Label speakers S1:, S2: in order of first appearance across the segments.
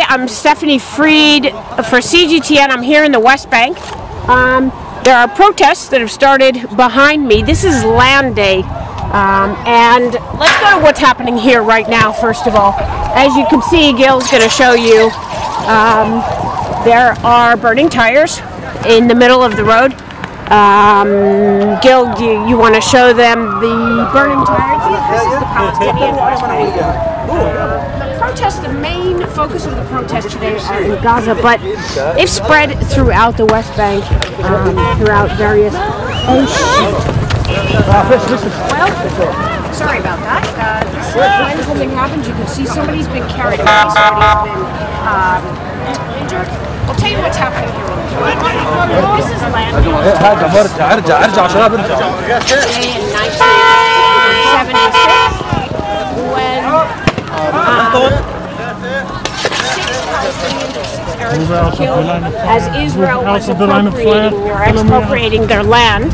S1: I'm Stephanie Freed for CGTN. I'm here in the West Bank. There are protests that have started behind me. This is Land Day. And let's go to what's happening here right now, first of all. As you can see, Gil's going to show you, there are burning tires in the middle of the road. Gil, do you want to show them the burning tires? This is the Palestinian West Bank. The main focus of the protest today are in Gaza, but they've spread throughout the West Bank, throughout various... Oh, shoot. Well, sorry about that. When something happens, you can see somebody's been carried away, somebody's been injured. I'll tell you what's happening here. This is Land Day. In 1976, when 6 Arabs were killed as Israel was expropriating their land.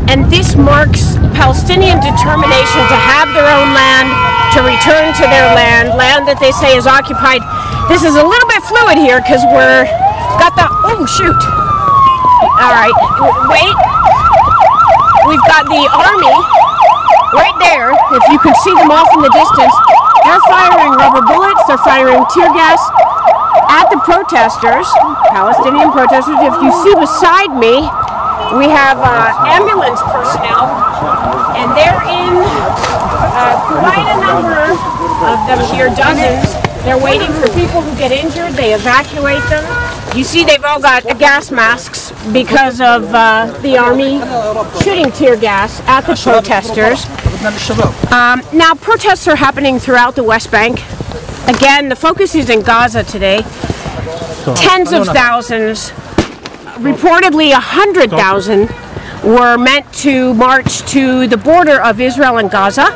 S1: And this marks Palestinian determination to have their own land, to return to their land that they say is occupied. This is a little bit fluid here because oh shoot. Alright, wait. We've got the army right there, if you can see them off in the distance. They're firing rubber bullets, they're firing tear gas at the protesters, Palestinian protesters. If you see beside me, we have ambulance personnel, and they're in quite a number of them here, dozens. They're waiting for people who get injured, they evacuate them. You see they've all got gas masks because of the army shooting tear gas at the protesters. Now protests are happening throughout the West Bank. Again, the focus is in Gaza today. Tens of thousands, reportedly 100,000, were meant to march to the border of Israel and Gaza.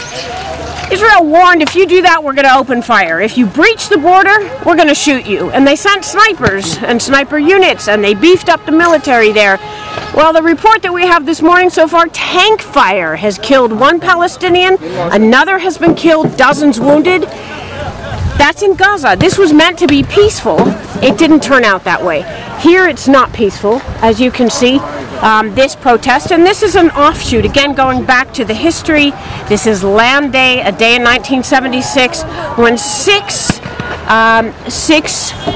S1: Israel warned, if you do that, we're going to open fire. If you breach the border, we're going to shoot you. And they sent snipers and sniper units, and they beefed up the military there. Well, the report that we have this morning so far, tank fire has killed one Palestinian, another has been killed, dozens wounded. That's in Gaza. This was meant to be peaceful. It didn't turn out that way. Here it's not peaceful, as you can see, this protest. And this is an offshoot, again going back to the history. This is Land Day, a day in 1976 when six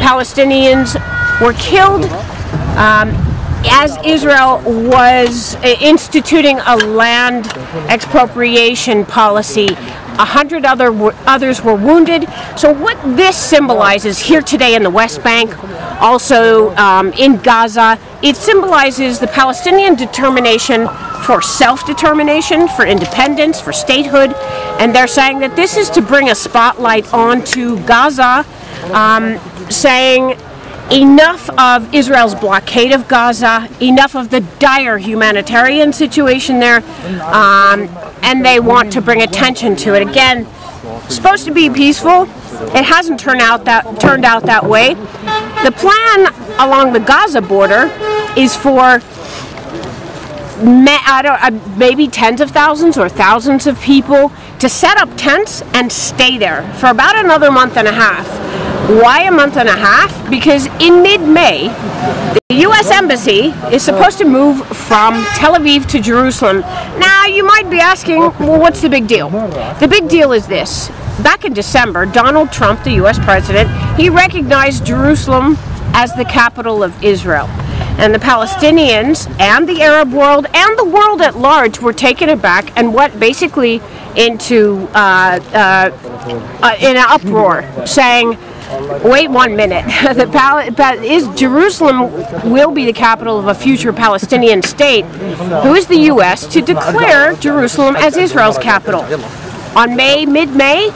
S1: Palestinians were killed as Israel was instituting a land expropriation policy. 100 others were wounded. So what this symbolizes here today in the West Bank, also in Gaza, it symbolizes the Palestinian determination for self-determination, for independence, for statehood. And they're saying that this is to bring a spotlight onto Gaza, saying enough of Israel's blockade of Gaza, enough of the dire humanitarian situation there, and they want to bring attention to it. Again, supposed to be peaceful. It hasn't turned out that way. The plan along the Gaza border is for maybe tens of thousands or thousands of people to set up tents and stay there for about another month and a half. Why a month and a half? Because in mid-May, the U.S. Embassy is supposed to move from Tel Aviv to Jerusalem. Now, you might be asking, well, what's the big deal? The big deal is this. Back in December, Donald Trump, the U.S. president, he recognized Jerusalem as the capital of Israel. And the Palestinians and the Arab world and the world at large were taken aback and went basically into in an uproar, saying, wait 1 minute, Jerusalem will be the capital of a future Palestinian state. Who is the U.S. to declare Jerusalem as Israel's capital? On mid-May,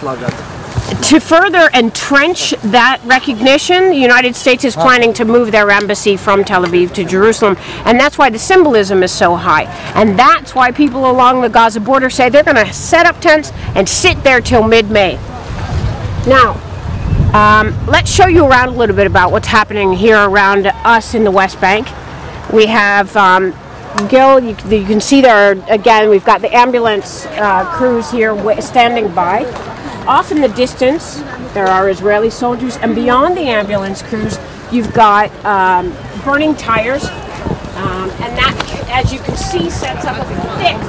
S1: to further entrench that recognition, the United States is planning to move their embassy from Tel Aviv to Jerusalem, and that's why the symbolism is so high. And that's why people along the Gaza border say they're going to set up tents and sit there till mid-May. Now, let's show you around a little bit about what's happening here around us in the West Bank. We have Gil, you can see there again, we've got the ambulance crews here standing by. Off in the distance, there are Israeli soldiers, and beyond the ambulance crews, you've got burning tires, and that, as you can see, sets up a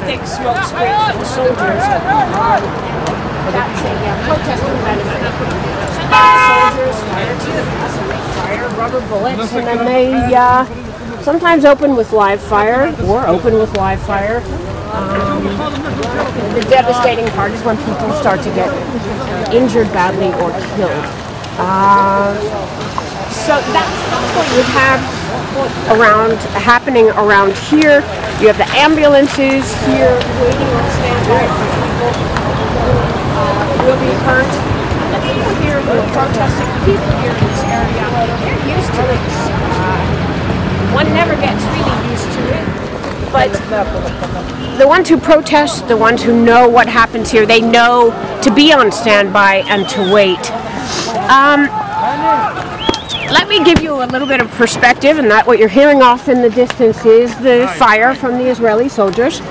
S1: thick smoke screen for the soldiers. That's a protesting benefit. Soldiers fire tear gas, and they fire rubber bullets, and then they sometimes open with live fire or open with live fire. The devastating part is when people start to get injured badly or killed. So that's what you have happening around here. You have the ambulances here waiting on standby for people who will be hurt. The people here who are protesting, people here in this area, they're used to this. One never gets really used to it. But the ones who protest, the ones who know what happens here, they know to be on standby and to wait. Let me give you a little bit of perspective, and that what you're hearing off in the distance is the fire from the Israeli soldiers.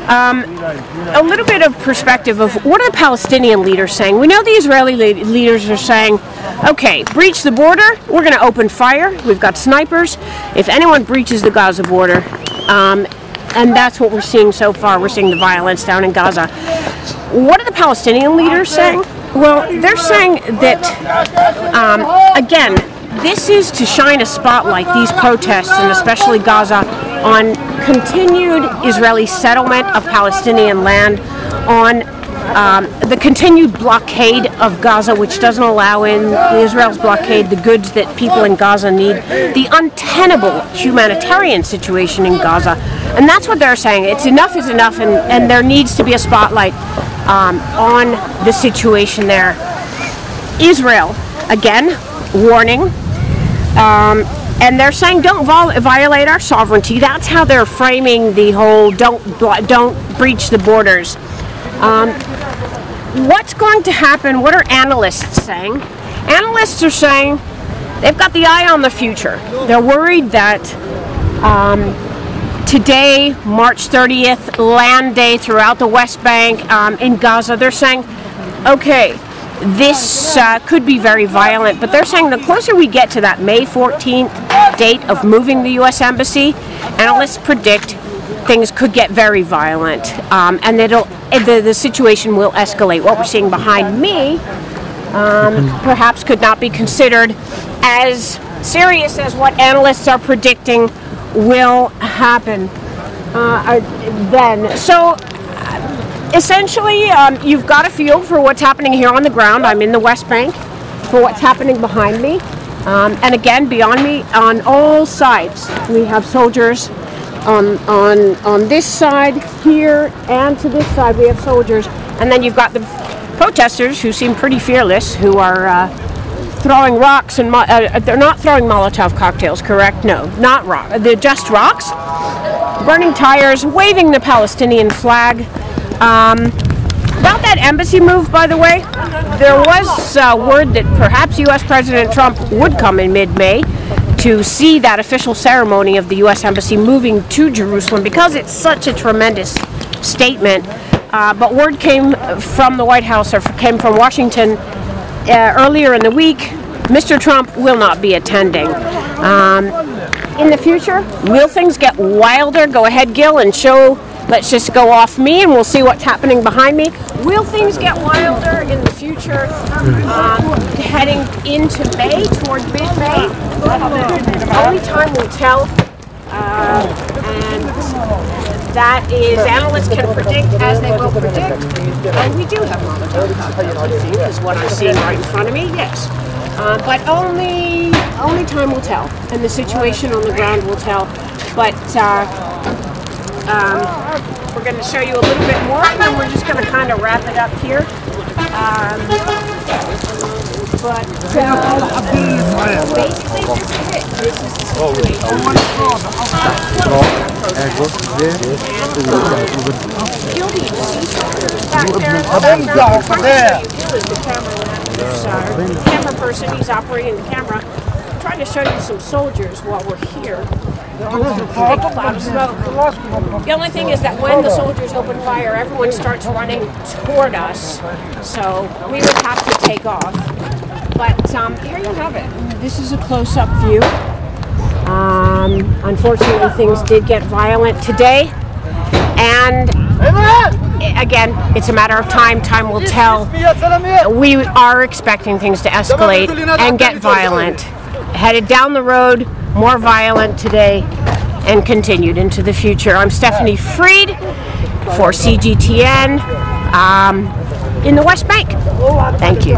S1: A little bit of perspective of what are the Palestinian leaders saying. We know the Israeli leaders are saying, okay, breach the border, we're going to open fire, we've got snipers, if anyone breaches the Gaza border, and that's what we're seeing so far. We're seeing the violence down in Gaza. What are the Palestinian leaders saying? Well, they're saying that, again, this is to shine a spotlight, these protests, and especially Gaza, on continued Israeli settlement of Palestinian land, on the continued blockade of Gaza, which doesn't allow in Israel's blockade the goods that people in Gaza need, the untenable humanitarian situation in Gaza. And that's what they're saying. It's enough is enough, and there needs to be a spotlight on the situation there. Israel, again, warning. And they're saying don't violate our sovereignty. That's how they're framing the whole don't breach the borders. What's going to happen? What are analysts saying? Analysts are saying they've got the eye on the future. They're worried that today, March 30th, land day throughout the West Bank, in Gaza, they're saying, okay, this could be very violent, but they're saying the closer we get to that May 14th date of moving the U.S. Embassy, analysts predict things could get very violent, and the situation will escalate. What we're seeing behind me perhaps could not be considered as serious as what analysts are predicting will happen then. So essentially, you've got a feel for what's happening here on the ground. I'm in the West Bank, for what's happening behind me. And again, beyond me, on all sides, we have soldiers. On this side here and to this side, we have soldiers. And then you've got the protesters who seem pretty fearless, who are throwing rocks and they're not throwing Molotov cocktails, correct? No, not rock. They're just rocks. Burning tires, waving the Palestinian flag. About that embassy move, by the way, there was word that perhaps U.S. President Trump would come in mid-May to see that official ceremony of the U.S. Embassy moving to Jerusalem because it's such a tremendous statement. But word came from the White House, or came from Washington earlier in the week, Mr. Trump will not be attending. In the future, will things get wilder? Go ahead, Gil, and show. Let's just go off me and we'll see what's happening behind me. Will things get wilder in the future, heading into May, toward mid-May? Only time will tell. And that is, analysts can predict as they will predict. And we do have Molotov cocktails, I think, is what I'm seeing right in front of me, yes. But only time will tell, and the situation on the ground will tell. But we're going to show you a little bit more, and then we're just going to kind of wrap it up here. But basically, this is it. This is the the camera person, he's operating the camera. I'm trying to show you some soldiers while we're here. Big cloud of smoke. The only thing is that when the soldiers open fire, everyone starts running toward us, so we would have to take off. But here you have it. This is a close-up view. Unfortunately, things did get violent today. And again, it's a matter of time. Time will tell. We are expecting things to escalate and get violent. Headed down the road, more violent today and continued into the future. I'm Stephanie Freed for CGTN in the West Bank. Thank you.